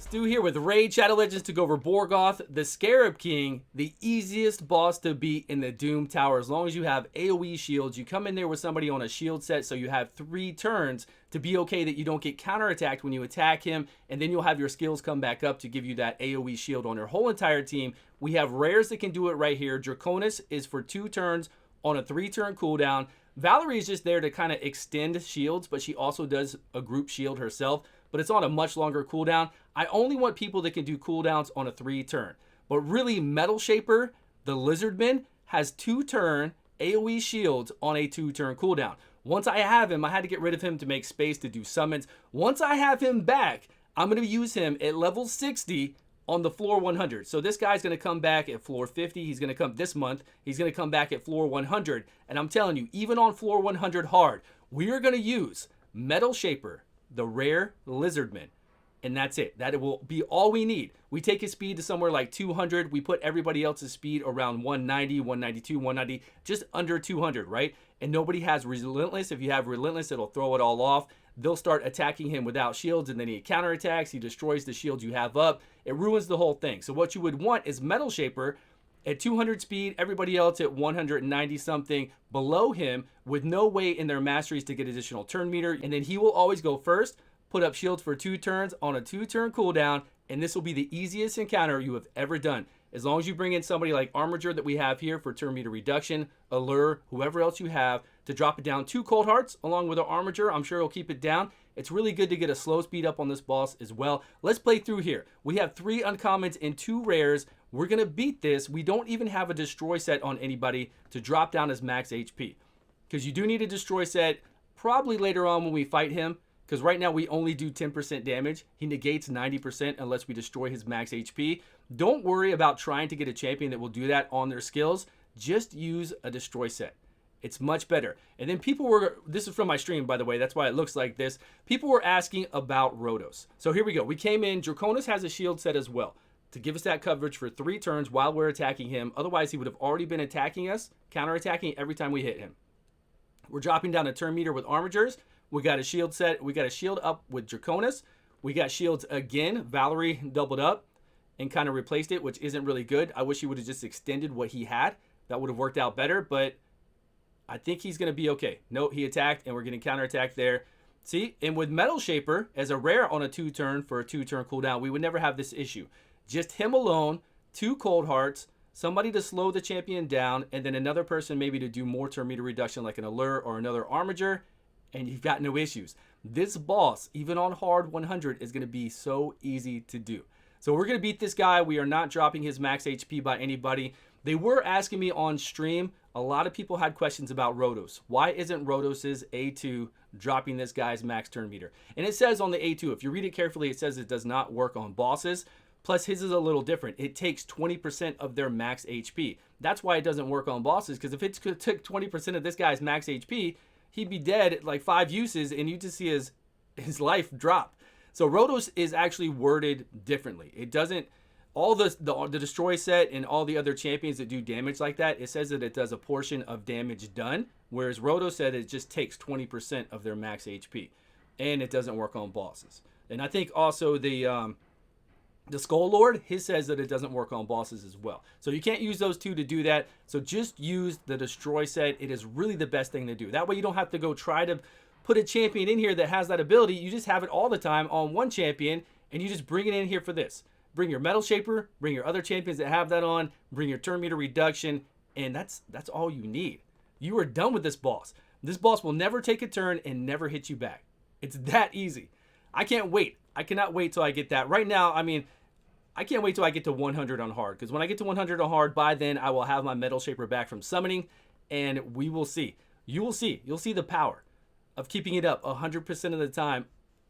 Stu here with Raid Shadow Legends to go over Borgoth, the Scarab King, the easiest boss to beat in the Doom Tower. As long as you have AoE shields, you come in there with somebody on a shield set, so you have 3 turns to be okay that you don't get counterattacked when you attack him, and then you'll have your skills come back up to give you that AoE shield on your whole entire team. We have rares that can do it right here. Draconis is for 2 turns on a 3-turn cooldown. Valerie is just there to kind of extend shields, but she also does a group shield herself, but it's on a much longer cooldown. I only want people that can do cooldowns on a 3-turn. But really, Metal Shaper, the Lizardman, has 2-turn AoE shields on a 2-turn cooldown. Once I have him, I had to get rid of him to make space to do summons. Once I have him back, I'm going to use him at level 60 on the floor 100. So this guy's going to come back at floor 50. He's going to come this month. He's going to come back at floor 100. And I'm telling you, even on floor 100 hard, we are going to use Metal Shaper, the rare Lizardman. And that's it. That will be all we need. We take his speed to somewhere like 200. We put everybody else's speed around 190, 192, 190, just under 200, right? And nobody has Relentless. If you have Relentless, it'll throw it all off. They'll start attacking him without shields, and then he counterattacks. He destroys the shields you have up. It ruins the whole thing. So what you would want is Metal Shaper at 200 speed, everybody else at 190 something below him with no way in their masteries to get additional turn meter. And then he will always go first, put up shields for 2 turns on a 2-turn cooldown, and this will be the easiest encounter you have ever done. As long as you bring in somebody like Armiger that we have here for turn meter reduction, Allure, whoever else you have, to drop it down 2 Cold Hearts along with an Armiger, I'm sure he'll keep it down. It's really good to get a slow speed up on this boss as well. Let's play through here. We have 3 uncommons and 2 rares. We're going to beat this. We don't even have a destroy set on anybody to drop down his max HP. Because you do need a destroy set probably later on when we fight him. Because right now we only do 10% damage. He negates 90% unless we destroy his max HP. Don't worry about trying to get a champion that will do that on their skills. Just use a destroy set. It's much better. And then people were, this is from my stream, by the way, that's why it looks like this. People were asking about Rhodos. So here we go. We came in. Draconis has a shield set as well to give us that coverage for 3 turns while we're attacking him. Otherwise, he would have already been attacking us, counterattacking every time we hit him. We're dropping down a turn meter with Armigers. We got a shield set. We got a shield up with Draconis. We got shields again. Valerie doubled up and kind of replaced it, which isn't really good. I wish he would have just extended what he had. That would have worked out better, but I think he's going to be okay. No, he attacked, and we're getting counterattacked there. See? And with Metal Shaper, as a rare on a 2-turn for a 2-turn cooldown, we would never have this issue. Just him alone, 2 Cold Hearts, somebody to slow the champion down, and then another person maybe to do more turn meter reduction like an Allure or another Armiger, and you've got no issues. This boss, even on hard 100, is going to be so easy to do. So we're going to beat this guy. We are not dropping his max HP by anybody. They were asking me on stream, a lot of people had questions about Rhodos. Why isn't Rhodos's A2 dropping this guy's max turn meter? And it says on the A2, if you read it carefully, it says it does not work on bosses. Plus his is a little different. It takes 20% of their max HP. That's why it doesn't work on bosses, because if it took 20% of this guy's max HP, he'd be dead at like 5 uses, and you just see his life drop. So Rhodos is actually worded differently. It doesn't, all the destroy set and all the other champions that do damage like that, it says that it does a portion of damage done, whereas Rhodos said it just takes 20% of their max HP, and it doesn't work on bosses. And I think also the Skull Lord, his says that it doesn't work on bosses as well. So you can't use those 2 to do that. So just use the destroy set. It is really the best thing to do. That way you don't have to go try to put a champion in here that has that ability. You just have it all the time on one champion, and you just bring it in here for this. Bring your Metal Shaper, bring your other champions that have that on, bring your turn meter reduction, and that's all you need. You are done with this boss. This boss will never take a turn and never hit you back. It's that easy. I can't wait. I cannot wait till I get that. Right now, I mean, I can't wait till I get to 100 on hard, because when I get to 100 on hard, by then I will have my Metal Shaper back from summoning, and we will see. You will see. You'll see the power of keeping it up 100% of the time,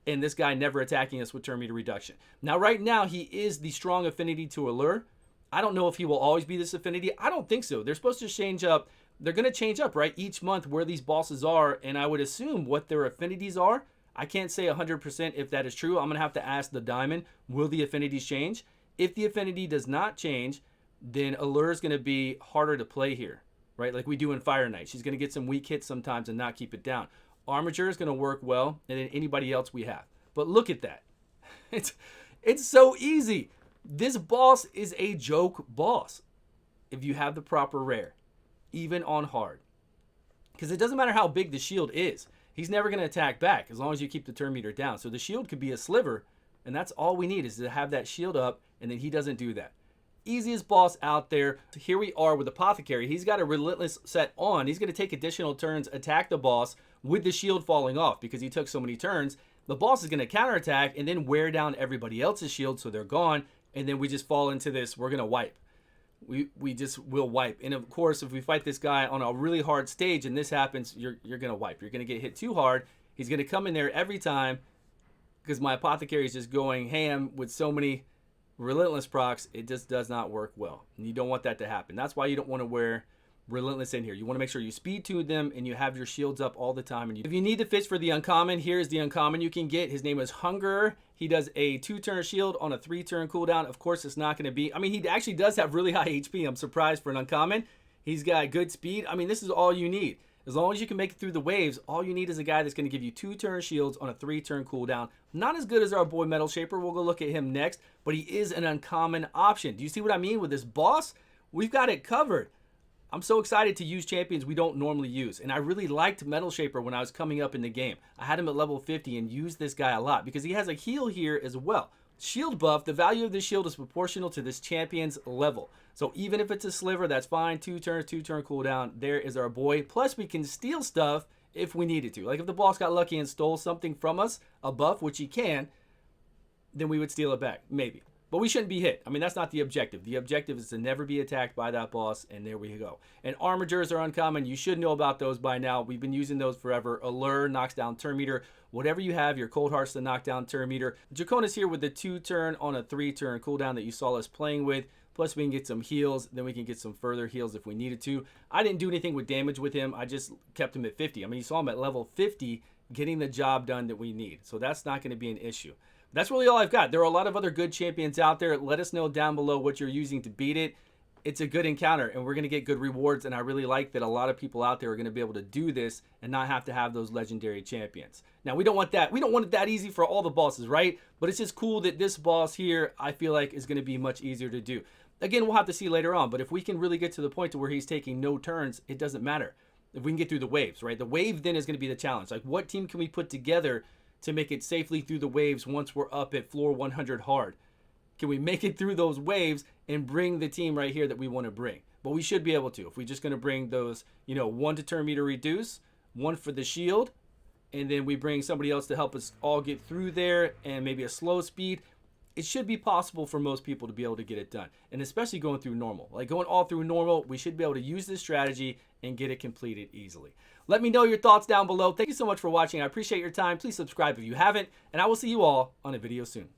and this guy never attacking us with turn meter reduction. Now, right now, he is the strong affinity to Allure. I don't know if he will always be this affinity. I don't think so. They're supposed to change up. They're going to change up, right, each month where these bosses are, and I would assume what their affinities are. I can't say 100% if that is true. I'm going to have to ask the Diamond, will the affinities change? If the affinity does not change, then Allure is going to be harder to play here, right? Like we do in Fire Knight. She's going to get some weak hits sometimes and not keep it down. Armiger is going to work well, and then anybody else we have. But look at that. It's so easy. This boss is a joke boss if you have the proper rare, even on hard. Because it doesn't matter how big the shield is. He's never going to attack back as long as you keep the turn meter down. So the shield could be a sliver, and that's all we need is to have that shield up, and then he doesn't do that. Easiest boss out there. Here we are with Apothecary. He's got a Relentless set on. He's going to take additional turns, attack the boss with the shield falling off because he took so many turns. The boss is going to counterattack and then wear down everybody else's shield so they're gone, and then we just fall into this, we're going to wipe. We just will wipe. And of course, if we fight this guy on a really hard stage and this happens, you're going to wipe. You're going to get hit too hard. He's going to come in there every time because my Apothecary is just going ham with so many Relentless procs. It just does not work well. And you don't want that to happen. That's why you don't want to wear Relentless in here. You want to make sure you speed tune them and you have your shields up all the time. And if you need the fish for the uncommon, here's the uncommon you can get. His name is Hunger. He does a 2-turn shield on a 3-turn cooldown. Of course, it's not going to be... I mean, he actually does have really high HP. I'm surprised for an uncommon. He's got good speed. I mean, this is all you need. As long as you can make it through the waves, all you need is a guy that's going to give you 2-turn shields on a 3-turn cooldown. Not as good as our boy Metal Shaper. We'll go look at him next. But he is an uncommon option. Do you see what I mean with this boss? We've got it covered. I'm so excited to use champions we don't normally use. And I really liked Metal Shaper when I was coming up in the game. I had him at level 50 and used this guy a lot because he has a heal here as well. Shield buff, the value of the shield is proportional to this champion's level. So even if it's a sliver, that's fine. 2 turns, 2-turn cooldown. There is our boy. Plus, we can steal stuff if we needed to. Like if the boss got lucky and stole something from us, a buff, which he can, then we would steal it back, maybe. But we shouldn't be hit. I mean, that's not the objective. The objective is to never be attacked by that boss, and there we go. And Armigers are uncommon. You should know about those by now. We've been using those forever. Allure knocks down turn meter. Whatever you have, your Cold Hearts to knock down turn meter. Draconis here with the 2-turn on a 3-turn cooldown that you saw us playing with. Plus, we can get some heals. Then we can get some further heals if we needed to. I didn't do anything with damage with him. I just kept him at 50. I mean, you saw him at level 50 getting the job done that we need. So that's not going to be an issue. That's really all I've got. There are a lot of other good champions out there. Let us know down below what you're using to beat it. It's a good encounter, and we're going to get good rewards, and I really like that a lot of people out there are going to be able to do this and not have to have those legendary champions. Now, we don't want that. We don't want it that easy for all the bosses, right? But it's just cool that this boss here, I feel like, is going to be much easier to do. Again, we'll have to see later on, but if we can really get to the point to where he's taking no turns, it doesn't matter. If we can get through the waves, right? The wave then is going to be the challenge. Like, what team can we put together to make it safely through the waves once we're up at floor 100 hard? Can we make it through those waves and bring the team right here that we want to bring? But we should be able to. If we're just going to bring those, 1 to turn meter reduce, 1 for the shield, and then we bring somebody else to help us all get through there and maybe a slow speed, it should be possible for most people to be able to get it done. And especially going through normal. Like going all through normal, we should be able to use this strategy and get it completed easily. Let me know your thoughts down below. Thank you so much for watching. I appreciate your time. Please subscribe if you haven't, and I will see you all on a video soon.